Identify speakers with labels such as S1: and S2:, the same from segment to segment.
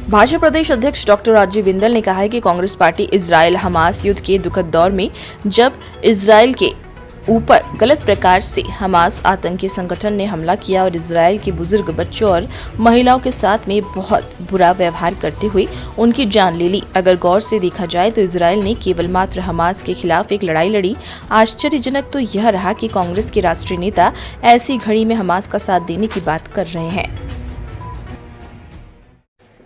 S1: भाजपा प्रदेश अध्यक्ष डॉक्टर राजीव बिंदल ने कहा है कि कांग्रेस पार्टी इजराइल हमास युद्ध के दुखद दौर में जब इजराइल के ऊपर गलत प्रकार से हमास आतंकी संगठन ने हमला किया और इजराइल के बुजुर्ग बच्चों और महिलाओं के साथ में बहुत बुरा व्यवहार करते हुए उनकी जान ले ली। अगर गौर से देखा जाए तो इजराइल ने केवल मात्र हमास के खिलाफ एक लड़ाई लड़ी। आश्चर्यजनक तो यह रहा कि कांग्रेस के राष्ट्रीय नेता ऐसी घड़ी में हमास का साथ देने की बात कर रहे हैं।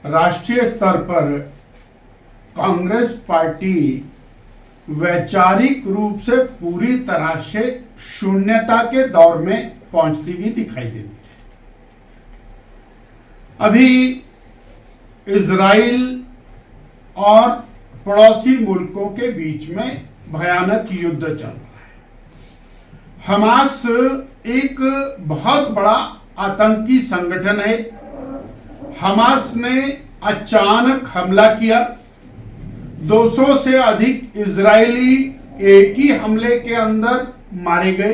S2: राष्ट्रीय स्तर पर कांग्रेस पार्टी वैचारिक रूप से पूरी तरह से शून्यता के दौर में पहुंचती हुई दिखाई देती है। अभी इजराइल और पड़ोसी मुल्कों के बीच में भयानक युद्ध चल रहा है। हमास एक बहुत बड़ा आतंकी संगठन है। हमास ने अचानक हमला किया। 200 से अधिक इजरायली एक ही हमले के अंदर मारे गए।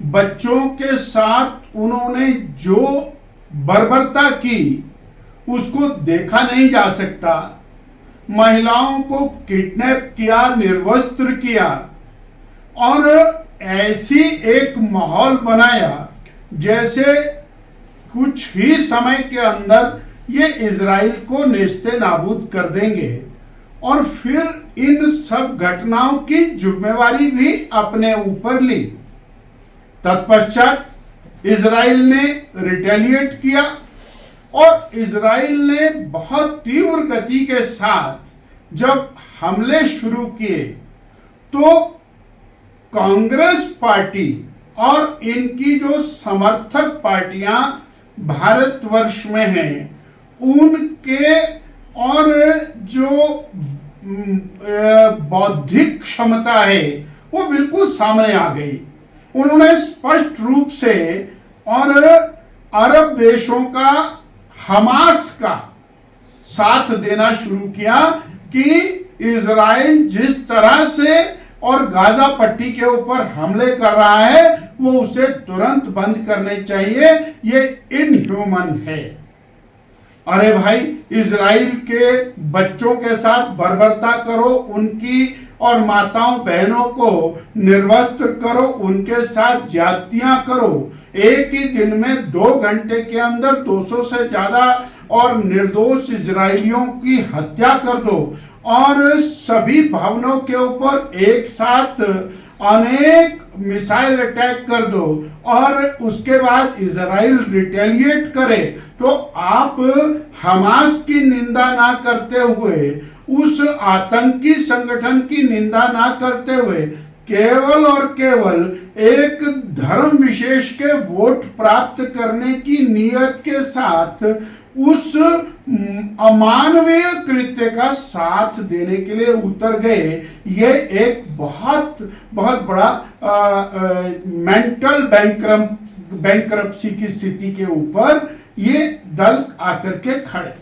S2: बच्चों के साथ उन्होंने जो बर्बरता की उसको देखा नहीं जा सकता। महिलाओं को किडनैप किया, निर्वस्त्र किया और ऐसी एक माहौल बनाया जैसे कुछ ही समय के अंदर ये इजराइल को नेस्ते नाबूद कर देंगे और फिर इन सब घटनाओं की जिम्मेवारी भी अपने ऊपर ली। तत्पश्चात इजराइल ने रिटेलिएट किया और इजराइल ने बहुत तीव्र गति के साथ जब हमले शुरू किए तो कांग्रेस पार्टी और इनकी जो समर्थक पार्टियां भारतवर्ष में हैं उनके और जो बौद्धिक क्षमता है वो बिल्कुल सामने आ गई। उन्होंने स्पष्ट रूप से और अरब देशों का हमास का साथ देना शुरू किया कि इजराइल जिस तरह से और गाजा पट्टी के ऊपर हमले कर रहा है वो उसे तुरंत बंद करने चाहिए। ये इनह्यूमन है। अरे भाई, इजराइल के बच्चों के साथ बर्बरता करो, उनकी और माताओं बहनों को निर्वस्त्र करो, उनके साथ ज्यादतियां करो। एक ही दिन में 2 घंटे के अंदर 200 से ज्यादा और निर्दोष इजरायलियों की हत्या कर दो और सभी भवनों के ऊपर एक साथ अनेक मिसाइल अटैक कर दो और उसके बाद इजराइल रिटेलिएट करे, तो आप हमास की निंदा ना करते हुए, उस आतंकी संगठन की निंदा ना करते हुए केवल और केवल एक धर्म विशेष के वोट प्राप्त करने की नियत के साथ उस अमानवीय कृत्य का साथ देने के लिए उतर गए। ये एक बहुत बहुत बड़ा मेंटल बैंक्रप्सी की स्थिति के ऊपर ये दल आकर के खड़े।